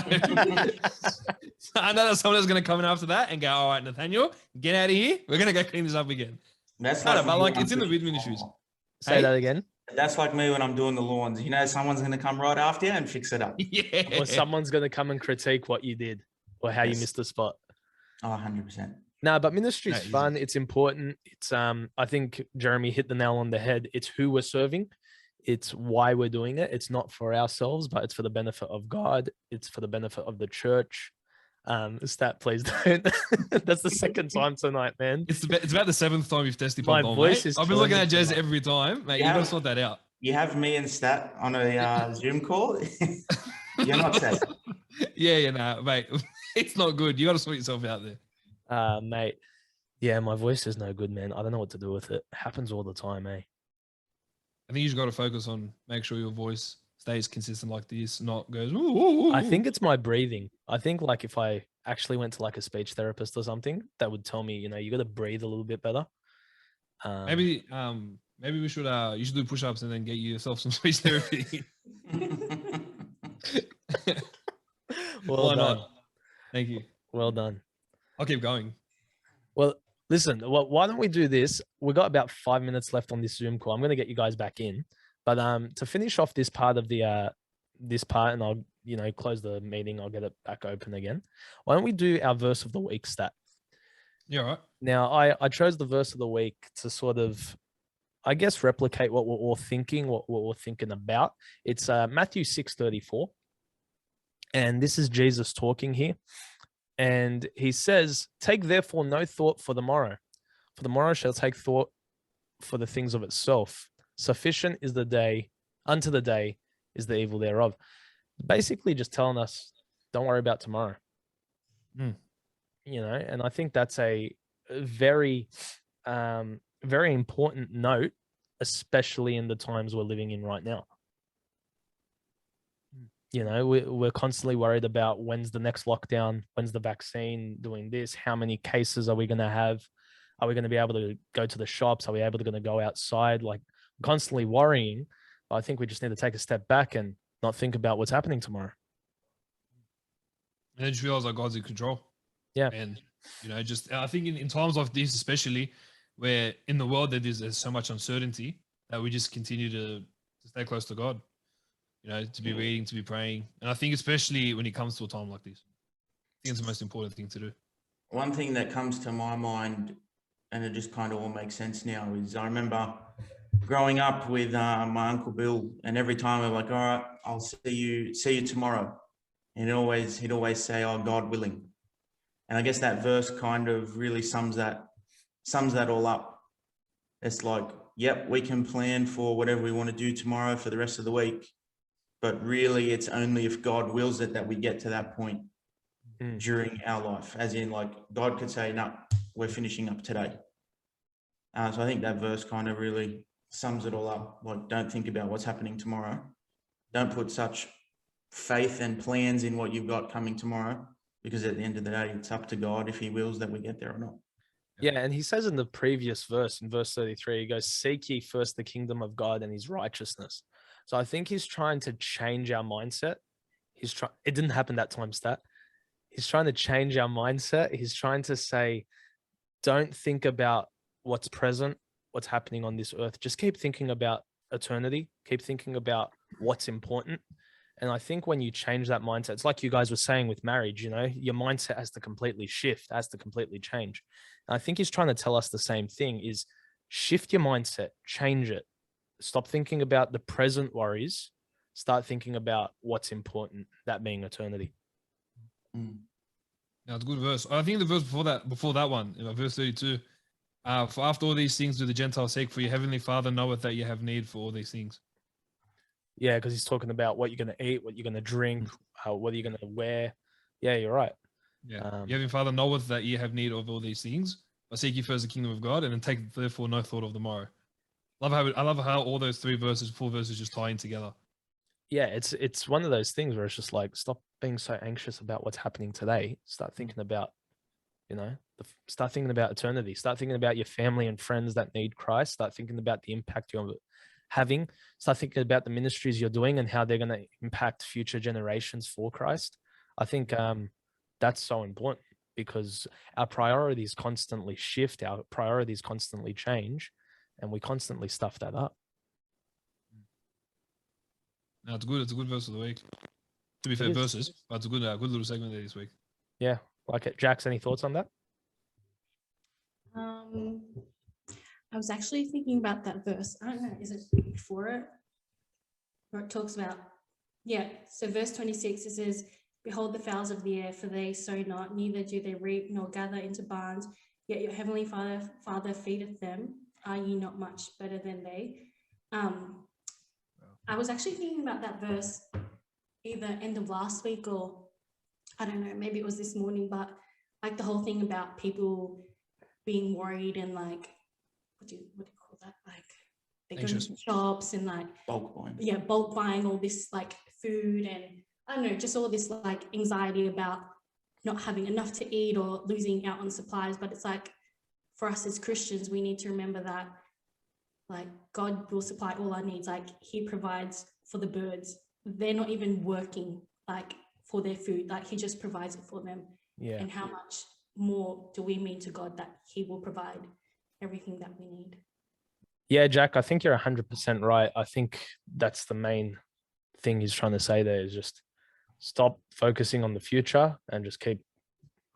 I know that someone else is going to come in after that and go, "All right, Nathaniel, get out of here. We're going to go clean this up again." That's like it's in the vid ministries. Say that again. That's like me when I'm doing the lawns. Someone's going to come right after you and fix it up. Yeah. Or someone's going to come and critique what you did or how you missed the spot. Oh, 100%. No, but ministry is fun. It's important. It's I think Jeremy hit the nail on the head. It's who we're serving. It's why we're doing it. It's not for ourselves, but it's for the benefit of God. It's for the benefit of the church. Stat, please don't. That's the second time tonight, man. It's about the 7th time you've testified. My voice is I've been looking at Jez tonight. every time, mate. You got to sort that out. You have me and Stat on a Zoom call. You're not safe. Yeah, mate. It's not good. You got to sort yourself out there. Mate. Yeah, my voice is no good, man. I don't know what to do with it. It happens all the time, eh? I think you just got to focus on make sure your voice stays consistent like this, not goes. Ooh, ooh, ooh. I think it's my breathing. I think like if I actually went to like a speech therapist or something, that would tell me, you got to breathe a little bit better. Maybe we should you should do push-ups and then get yourself some speech therapy. Well done. Not? Thank you. Well done. I'll keep going. Well, listen, why don't we do this? We've got about 5 minutes left on this Zoom call. I'm going to get you guys back in. But to finish off this part of the this part, and I'll close the meeting. I'll get it back open again. Why don't we do our verse of the week stat? Yeah, all right. Now, I chose the verse of the week to sort of, I guess, replicate what we're all thinking, what we're thinking about. It's Matthew 6:34, and this is Jesus talking here. And he says, "Take therefore no thought for the morrow shall take thought for the things of itself. Sufficient is the day, unto the day is the evil thereof." Basically just telling us, don't worry about tomorrow. And I think that's a very, very important note, especially in the times we're living in right now. We're constantly worried about when's the next lockdown, when's the vaccine doing this, how many cases are we going to have? Are we going to be able to go to the shops? Are we able to go outside? Like, constantly worrying. I think we just need to take a step back and not think about what's happening tomorrow. And then just realize that God's in control. Yeah. And, I think in times like this, especially where in the world there's so much uncertainty, that we just continue to stay close to God. To be reading, to be praying. And I think especially when it comes to a time like this, I think it's the most important thing to do. One thing that comes to my mind, and it just kind of all makes sense now, is I remember growing up with my Uncle Bill, and every time I'm like, "All right, I'll see you tomorrow." And he'd always say, "Oh, God willing." And I guess that verse kind of really sums that all up. It's like, yep, we can plan for whatever we want to do tomorrow for the rest of the week. but really it's only if God wills it that we get to that point Mm. during our life, as in like God could say, no, we're finishing up today. So I think that verse kind of really sums it all up. Like, don't think about what's happening tomorrow. Don't put such faith and plans in what you've got coming tomorrow, because at the end of the day, it's up to God if he wills that we get there or not. Yeah, and he says in the previous verse, in verse 33, he goes, "Seek ye first the kingdom of God and his righteousness." So I think he's trying to change our mindset. It didn't happen that time, stat. He's trying to change our mindset. He's trying to say, don't think about what's present, what's happening on this earth. Just keep thinking about eternity. Keep thinking about what's important. And I think when you change that mindset, it's like you guys were saying with marriage, you know, your mindset has to completely shift, has to completely change. And I think he's trying to tell us the same thing, is shift your mindset, change it. Stop thinking about the present worries. Start thinking about what's important, that being eternity. Now, it's a good verse. I think the verse before that one, verse 32, for after all these things do the Gentiles seek, for your heavenly Father knoweth that you have need for all these things. Yeah, because he's talking about what you're going to eat, what you're going to drink, what are you going to wear. Yeah, you're right. Yeah, your heavenly Father knoweth that you have need of all these things, but seek ye first the kingdom of God, and then take therefore no thought of the morrow. I love how all those four verses just tie in together. Yeah, it's one of those things where it's just like, stop being so anxious about what's happening today. Start thinking about, start thinking about eternity. Start thinking about your family and friends that need Christ. Start thinking about the impact you're having. Start thinking about the ministries you're doing and how they're going to impact future generations for Christ. I think that's so important, because our priorities constantly shift, our priorities constantly change, and we constantly stuff that up. No, it's good. It's a good verse of the week. To be fair, verses, but it's a good little segment there this week. Yeah, like it. Jax, any thoughts on that? I was actually thinking about that verse. I don't know, is it before it? Where it talks about, so verse 26, it says, "Behold the fowls of the air, for they sow not, neither do they reap, nor gather into barns, yet your heavenly Father feedeth them. Are ye not much better than they?" I was actually thinking about that verse either end of last week or, I don't know, maybe it was this morning, but like the whole thing about people being worried and like, what do you call that? Like they go to shops and like bulk buying. Yeah, bulk buying all this like food and I don't know, just all this like anxiety about not having enough to eat or losing out on supplies. But it's like, for us as Christians, we need to remember that like God will supply all our needs. Like he provides for the birds. They're not even working like for their food. Like he just provides it for them. Yeah. And how much more do we mean to God that he will provide everything that we need? Yeah, Jack, I think you're 100% right. I think that's the main thing he's trying to say there, is just stop focusing on the future and just keep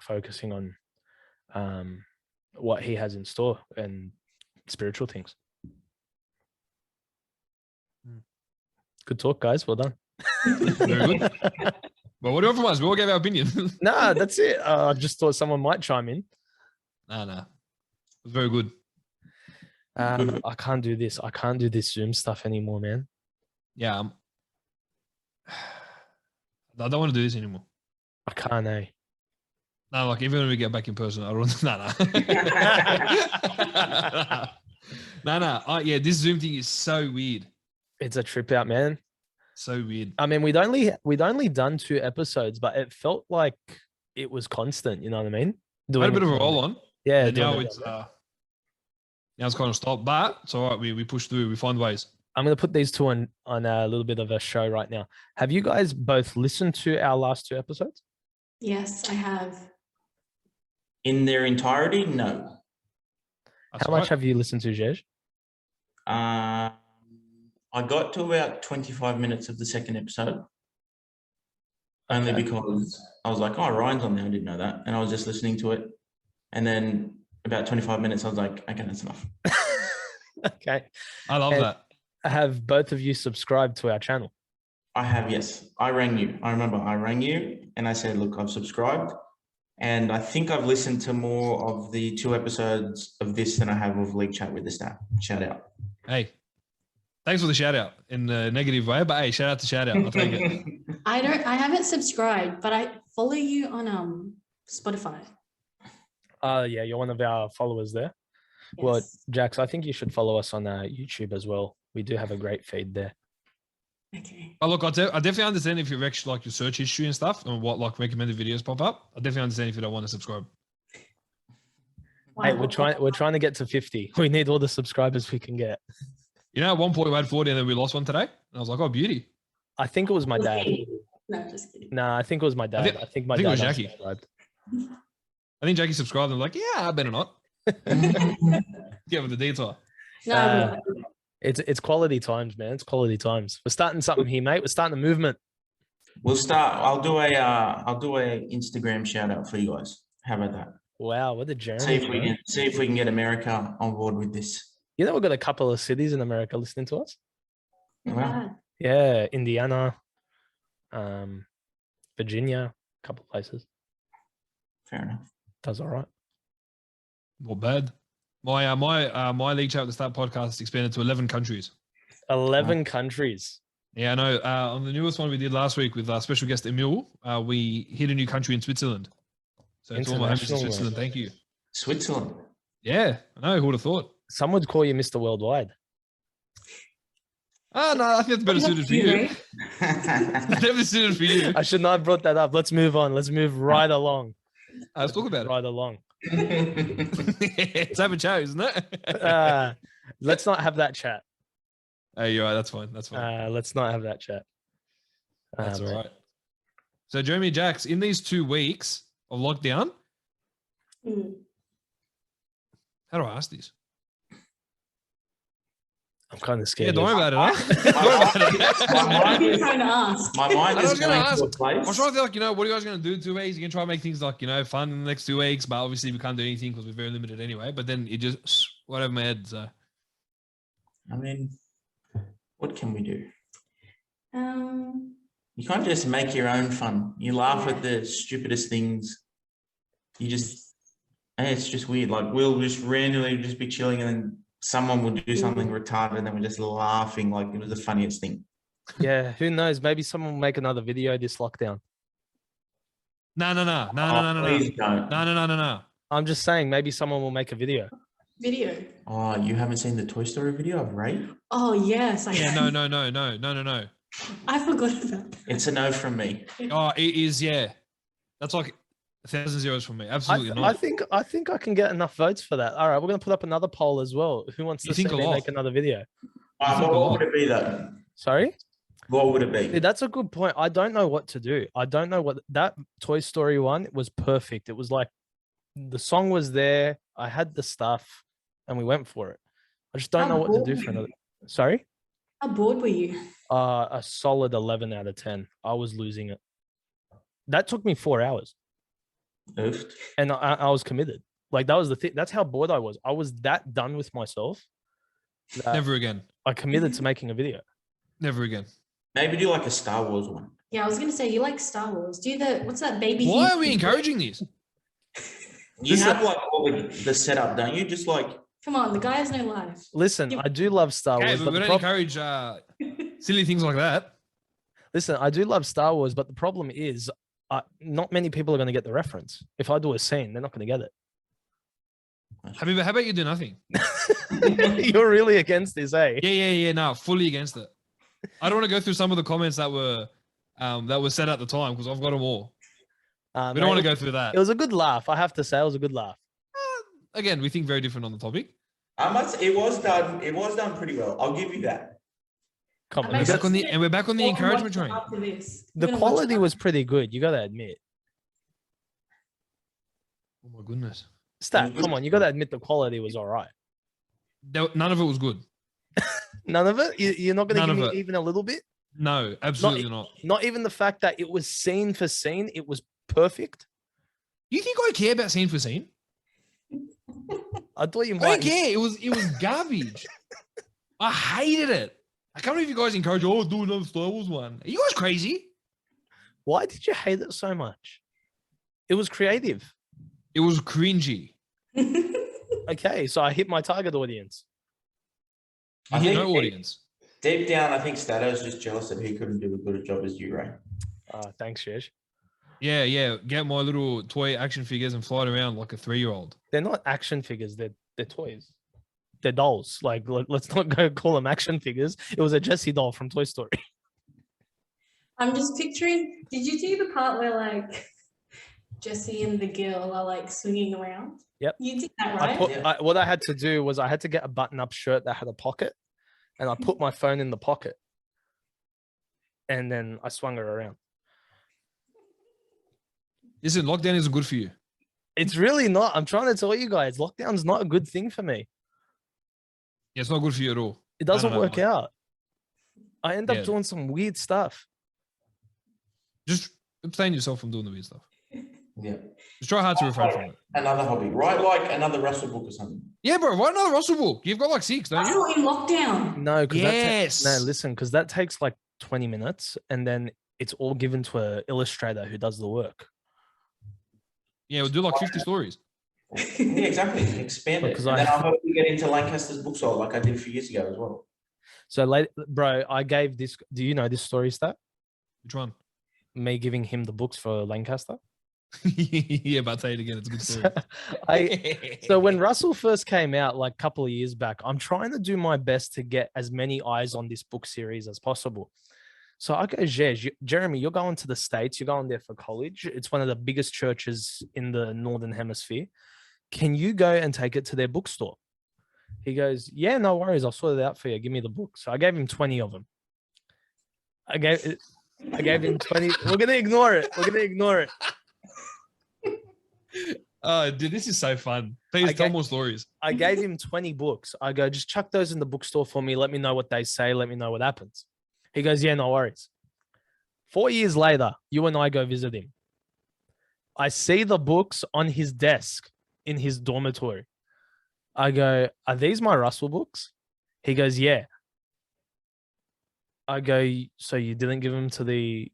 focusing on what he has in store and spiritual things. Good talk, guys. Well done. Very good. Well, what do you want from us? We all gave our opinion. Nah, that's it. I just thought someone might chime in. Nah. It was very good. I can't do this. I can't do this Zoom stuff anymore, man. Yeah. I don't want to do this anymore. I can't, eh? No, like even when we get back in person, I don't. No. Yeah, this Zoom thing is so weird. It's a trip out, man. So weird. I mean, we'd only done 2 episodes, but it felt like it was constant. You know what I mean? Had a bit of a roll on. Yeah. Now it's kind of stopped, but it's all right. We push through. We find ways. I'm going to put these two on a little bit of a show right now. Have you guys both listened to our last 2 episodes? Yes, I have. In their entirety, no. How much have you listened to, Jej? I got to about 25 minutes of the second episode. Only because I was like, oh, Ryan's on there. I didn't know that. And I was just listening to it. And then about 25 minutes, I was like, okay, that's enough. Okay. I love that. Have both of you subscribed to our channel? I have, yes. I rang you. I remember I rang you and I said, look, I've subscribed. And I think I've listened to more of the 2 episodes of this than I have of League Chat with the Snap. Shout out. Hey, Thanks for the shout out in a negative way, but hey, shout out to shout out. I'll take it. I haven't subscribed, but I follow you on Spotify. Yeah, you're one of our followers there. Well, Yes. Jax, I think you should follow us on YouTube as well. We do have a great feed there. Okay. Oh, look, I definitely understand if you actually like your search history and stuff and what like recommended videos pop up. I definitely understand if you don't want to subscribe. Hey, Wow. we're trying to get to 50. We need all the subscribers we can get. You know, at one point we had 40 and then we lost one today. And I was like, oh, beauty. I think it was my dad. No, just kidding. Nah, I think it was my dad. I think my I think it dad was Jacqui. unsubscribed. I think Jacqui subscribed and I'm like, yeah, I better not. Get with the detour. No, Uh, no. It's quality times, man. It's quality times. We're starting something here, mate. We're starting a movement. We'll start. I'll do a Instagram shout out for you guys. How about that? Wow, what a journey. See if we can get America on board with this. You know, we've got a couple of cities in America listening to us. Not Wow. bad. Yeah, Indiana, Virginia, a couple of places. Fair enough. Does all right. Not bad. My league chat at the start podcast expanded to 11 countries. 11 countries. Yeah, I know. On the newest one we did last week with our special guest Emil, we hit a new country in Switzerland. So to all my homies in International, Switzerland, thank you. Switzerland. Yeah, I know. Who would have thought? Some would call you Mr. Worldwide. Oh, no, I think that's better suited for you. Definitely suited for you. I should not have brought that up. Let's move on. Let's move right along. Let's talk about it. Right along. It's have a chat, isn't it? Let's not have that chat. Hey, you're right. That's fine. That's fine. Let's not have that chat. That's all mate. right. So, Jeremy and Jax, in these 2 weeks of lockdown, Mm. how do I ask this? I'm kind of scared. Yeah, don't worry about it, huh? Don't worry about it. My I've been mind trying to ask. My mind I is was gonna going ask- to a I was place. trying to think, like, what are you guys going to do in 2 weeks? You can try and make things like, fun in the next 2 weeks, but obviously we can't do anything because we're very limited anyway. But then it just went over my head. So, I mean, what can we do? Um, You can't just make your own fun. You laugh at the stupidest things. It's just weird. Like we'll just randomly just be chilling and then someone will do something retarded and then we're just laughing like it was the funniest thing. Yeah, who knows? Maybe someone will make another video this lockdown. no. Please don't. No. I'm just saying, maybe someone will make a video. video. Oh, you haven't seen the Toy Story video of Ray? Oh yes. Yeah, no. I forgot about that. It's a no from me. Oh, it is, yeah. That's like 1,000 zeros from me. Absolutely I not. think I can get enough votes for that. All right, we're gonna put up another poll as well. Who wants You to see think a me lot. make another video? What would it be though? Sorry? What would it be? Dude, that's a good point. I don't know what to do. I don't know what that Toy Story one was perfect. It was like the song was there. I had the stuff and we went for it. I just don't How know what to bored do were for you? another. Sorry? How bored were you? A solid 11 out of 10. I was losing it. That took me 4 hours Oofed. and I was committed. Like that was the thing. That's how bored I was. I was that done with myself. that Never again. I committed to making a video. Never again. Maybe do like a Star Wars one. Yeah, I was gonna say you like Star Wars. Do what's that baby? Why thing? are we encouraging this? You have like all the setup, don't you? Just like Come on, the guy has no life. Listen, Yeah. I do love Star Okay, Wars, but but we the don't problem, encourage silly things like that. listen, I do love Star Wars, but the problem is, not many people are going to get the reference. If I do a scene, they're not going to get How about you do nothing? it. You're really against this, eh? Yeah. No, fully against it. I don't want to go through some of the comments that were said at the time because I've got them all. We don't want to go through that. It was a good laugh. I have to say, it was a good laugh. Again, we think very different on the topic. it was done pretty well. I'll give you that. Come on, I'm you actually- got- We're back on the Well, I'm encouragement watching train. After this. I'm the gonna watch quality that. was pretty good. You got to admit. Oh my goodness. Stat, come on, you got to admit the quality was all right. None of it was good. None of it. You're not going to None give of me it. even a little bit. No, absolutely not. Not even the fact that it was scene for scene. It was perfect. You think I care about scene for scene? I thought you I might. don't care. It was garbage. I hated it. I can't believe you guys encourage, do another Star Wars one. Are you guys crazy? Why did you hate it so much? It was creative. It was cringy. Okay, so I hit my target audience. You I hit think no audience. Deep down, I think Stato's just jealous that he couldn't do a good a job as you, Ray. Thanks, Shesh. Yeah. Get my little toy action figures and fly it around like a 3-year-old. They're not action figures. They're toys. They're dolls. Like, let's not go call them action figures. It was a Jessie doll from Toy Story. I'm just picturing. Did you see the part where like Jessie and the girl are like swinging around? Yep. You did that, right? What I had to do was I had to get a button-up shirt that had a pocket, and I put my phone in the pocket, and then I swung her around. Listen, lockdown isn't good for you. It's really not. I'm trying to tell you guys, lockdown's not a good thing for me. Yeah, it's not good for you at all. It doesn't I don't know, work out. I end Yeah. up doing some weird stuff. Just abstain yourself from doing the weird stuff. Yeah. Just try hard to refrain from it. Another hobby. Write like another Russell book or something. Yeah, bro. Write another Russell book. You've got like 6, don't That's you? not in lockdown. No, because Yes. no, listen, because that takes like 20 minutes, and then it's all given to an illustrator who does the work. Yeah, we'll do like 50 stories. Yeah, exactly. Expand it. Because And then I hope you get into Lancaster's book sold like I did a few years ago as well. So, bro, I gave this. Do you know this story, Stat? Which one? Me giving him the books for Lancaster. Yeah, but I'll tell you it again. It's a good story. So when Russell first came out, like a couple of years back, I'm trying to do my best to get as many eyes on this book series as possible. So I go, Jeremy, you're going to the States. You're going there for college. It's one of the biggest churches in the Northern Hemisphere. Can you go and take it to their bookstore? He goes, yeah, no worries. I'll sort it out for you. Give me the book. So I gave him 20 of them. I gave him 20. We're going to ignore it. Oh, dude, this is so fun. Please tell more stories. I gave him 20 books. I go, just chuck those in the bookstore for me. Let me know what they say. Let me know what happens. He goes, yeah, no worries. 4 years later, you and I go visit him. I see the books on his desk in his dormitory. I go, are these my Russell books? He goes, yeah. I go, so you didn't give them to the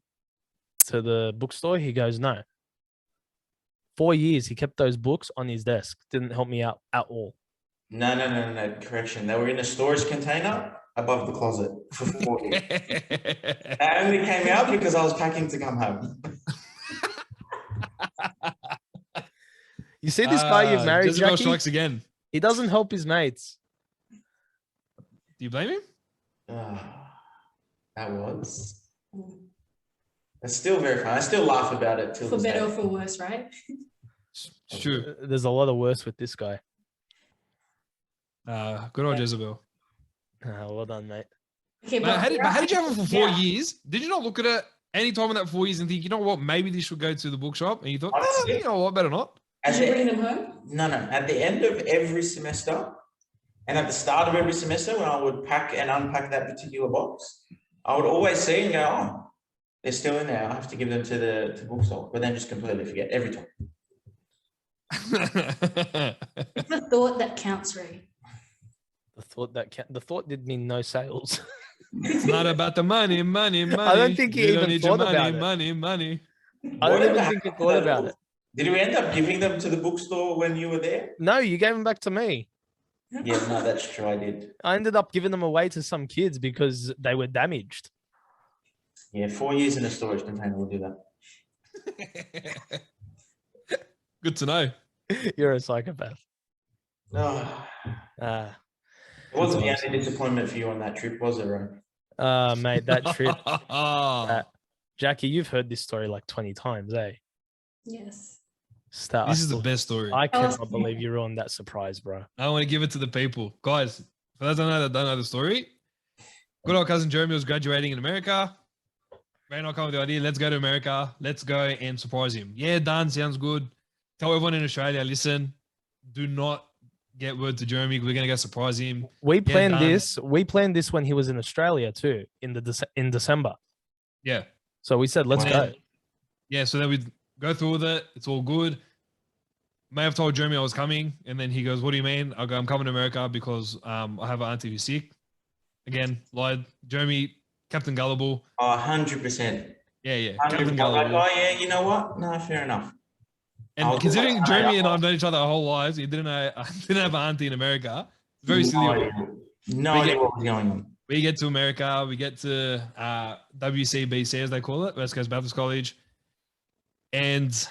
bookstore? He goes, no. 4 years, he kept those books on his desk. Didn't help me out at all. No. Correction. They were in a storage container above the closet for 4 years. I only came out because I was packing to come home. You see this guy you've married, Jezebel Jacqui? strikes again. He doesn't help his mates. Do you blame him? That was. It's still very fun. I still laugh about it till For this better or day. for worse, right? It's true. There's a lot of worse with this guy. Good old Jezebel. Well done, mate. Okay, But how did you have it for 4 Yeah. years? Did you not look at it any time in that 4 years and think, you know what, maybe this should go to the bookshop? And you thought, Honestly, you know what, better not. Did you bring them home? No. At the end of every semester and at the start of every semester, when I would pack and unpack that particular box, I would always see and go, oh, they're still in there. I have to give them to the bookstore, but then just completely forget every time. It's the thought that counts, Ray. The thought did mean no sales. It's not about the money. I don't think he You don't even need your thought about it. money. I don't even think he thought about it. Did we end up giving them to the bookstore when you were there? No, you gave them back to me. Yeah, no, that's true. I did. I ended up giving them away to some kids because they were damaged. Yeah, 4 years in a storage container will do that. Good to know. You're a psychopath. Oh, Uh, it wasn't the only disappointment for you on that trip, was it, Ron? mate, that trip. Jacqui, you've heard this story like 20 times, eh? Yes. This is the best story. I cannot believe you ruined that surprise, bro. I want to give it to the people. Guys, for those that don't know the story, good old cousin Jeremy was graduating in America. Ray and I come with the idea, let's go to America. Let's go and surprise him. Yeah, done. Sounds good. Tell everyone in Australia, listen, do not get word to Jeremy. We're going to go surprise him. We planned done. this. We planned this when he was in Australia too, in December. Yeah. So we said, let's go. Yeah, so then we go through with it. It's all good. May have told Jeremy I was coming, and then he goes, what do you mean? I go, I'm coming to America because I have an auntie who's sick. Again, lied. Jeremy, Captain Gullible. Oh, 100%. Yeah. 100%. Captain I'm like, Gullible. oh, yeah, you know what? No, fair enough. And considering Jeremy and I've known each other our whole lives, he didn't have an auntie in America. Very silly. No idea what was going on. We get to America. We get to WCBC, as they call it, West Coast Baptist College. And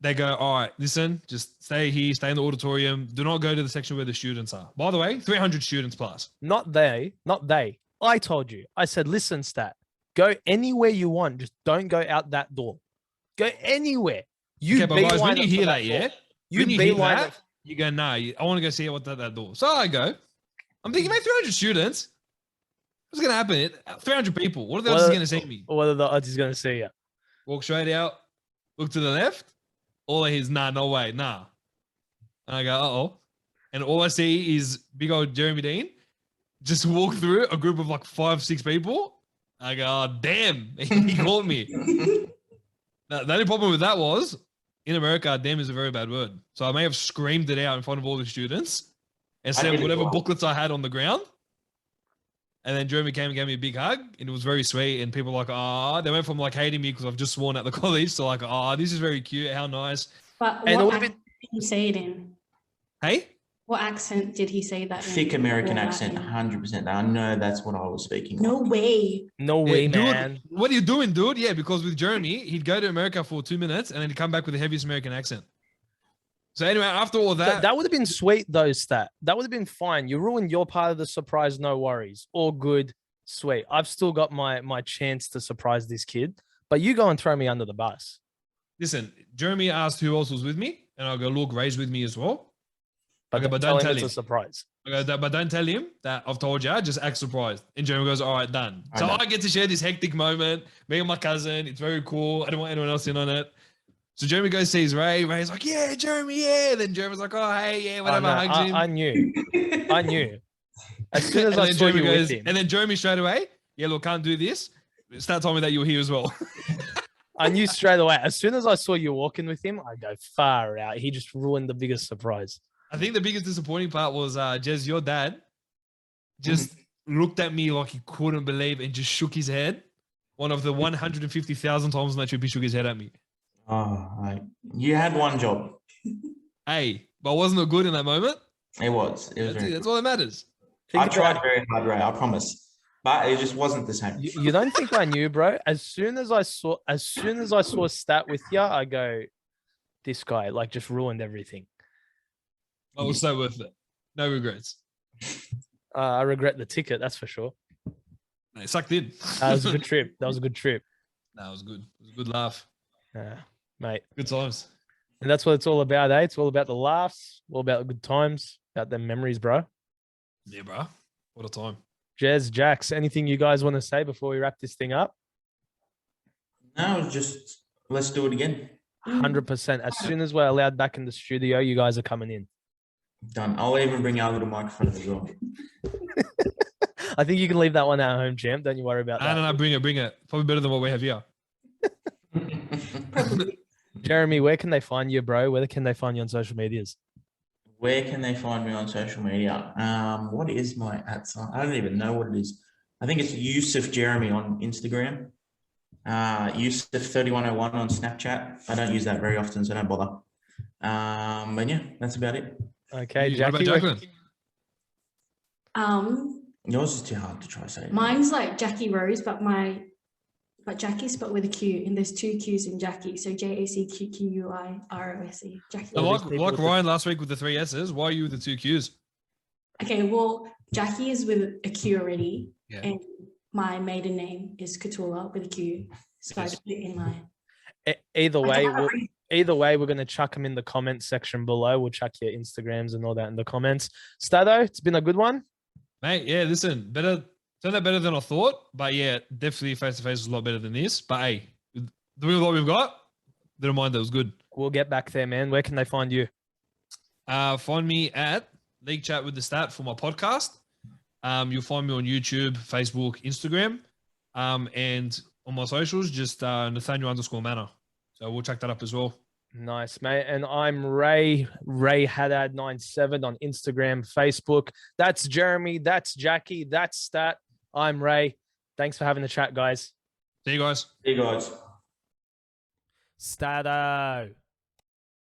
they go, all right, listen, just stay here, stay in the auditorium. Do not go to the section where the students are. By the way, 300 students plus. Not they. I told you. I said, listen, Stat, go anywhere you want. Just don't go out that door. Go anywhere. Okay, but guys, when you hear that, door. yeah? You When you hear beeline that, it. you go, nah, I want to go see what's at that door. So I go. I'm thinking, mate, 300 students. What's going to happen? 300 people. What are the odds he's going to see me? What are the odds he's going to see you? Walk straight out, look to the left. All I hear is, nah, no way, nah. And I go, uh-oh. And all I see is big old Jeremy Dean just walk through a group of like 5-6 people. I go, oh, damn, he called me. Now, the only problem with that was, in America, damn is a very bad word. So I may have screamed it out in front of all the students and said whatever booklets I had on the ground. And then Jeremy came and gave me a big hug, and it was very sweet. And people were like, they went from like hating me because I've just sworn at the college to like, this is very cute. How nice. But And what what accent did he say it in? Hey? What accent did he say that in? Thick American Or that accent, in? 100%. I know that's what I was speaking. No like. way. No way, dude, man. what are you doing, dude? Yeah, because with Jeremy, he'd go to America for 2 minutes and then he'd come back with the heaviest American accent. So anyway, after all that, That would have been sweet, though, Stat. That would have been fine. You ruined your part of the surprise. No worries. All good. Sweet. I've still got my chance to surprise this kid, but you go and throw me under the bus. listen, Jeremy asked who else was with me, and I'll go, look, Ray's with me as well. But, Okay, but don't don't tell him tell it's him. a surprise. I go, but don't tell him that I've told you. Just act surprised. And Jeremy goes, all right, done. I So know. I get to share this hectic moment. Me and my cousin. It's very cool. I don't want anyone else in on it. So Jeremy goes sees Ray. Ray's like, yeah, Jeremy, yeah. Then Jeremy's like, oh, hey, yeah, whatever. no, Hugs him. I knew. I knew. As soon as And I then saw Jeremy you goes, with him, and then Jeremy straight away, yeah, look, can't do this. Start telling me that you were here as well. I knew straight away. As soon as I saw you walking with him, I go far out. He just ruined the biggest surprise. I think the biggest disappointing part was Jez, your dad, just looked at me like he couldn't believe and just shook his head. One of the 150,000 times on that trip, he shook his head at me. You had one job. Hey, but wasn't it good in that moment? It was. It was. That's, Very that's good. all that matters. I Think tried about- very hard, Ray. I promise, but it just wasn't the same. You don't think I knew, bro? As soon as I saw Stat with you, I go, this guy like just ruined everything. It was so worth it. No regrets. I regret the ticket, that's for sure. It sucked in. That was a good trip. That was a good trip, No, it was good. It was a good laugh. mate. Good times. And that's what it's all about, eh? It's all about the laughs, all about the good times, about them memories, bro. Yeah, bro. What a time. Jez, Jax, anything you guys want to say before we wrap this thing up? No, just let's do it again. 100%. As soon as we're allowed back in the studio, you guys are coming in. Done. I'll even bring our little microphone as well. I think you can leave that one at home, champ. Don't you worry about that. No, bring it. Probably better than what we have here. Jeremy, where can they find you, bro? Where can they find you on social medias? Where can they find me on social media? What is my @ sign? I don't even know what it is. I think it's Yusuf Jeremy on Instagram. Yusuf3101 on Snapchat. I don't use that very often, so don't bother. But yeah, that's about it. Okay, What about Jackie. Jacqueline? Yours is too hard to try to say. Mine's like Jackie Rose, but Jackie's spelled with a Q, and there's 2 Q's in Jackie. So JACQUIROSE. Jackie. So All these like people with the- Ryan last week with the 3 S's, why are you with the 2 Q's? Okay, well, Jackie is with a Q already, Yeah. and my maiden name is Katula with a Q. So I Yes. just put it in my. Either I way, don't have a- either way, we're gonna chuck them in the comment section below. We'll chuck your Instagrams and all that in the comments. Stato, it's been a good one. Mate, yeah, listen, turned out better than I thought, but yeah, definitely face to face was a lot better than this. But hey, doing what we've got, didn't mind that, it was good. We'll get back there, man. Where can they find you? Find me at League Chat with the Stat for my podcast. You'll find me on YouTube, Facebook, Instagram, and on my socials, just Nathaniel_Manor. So we'll check that up as well. Nice, mate. And I'm Ray Haddad97 on Instagram, Facebook. That's Jeremy. That's Jackie. That's Stat. I'm Ray. Thanks for having the chat, guys. See you guys. See you guys. Stato.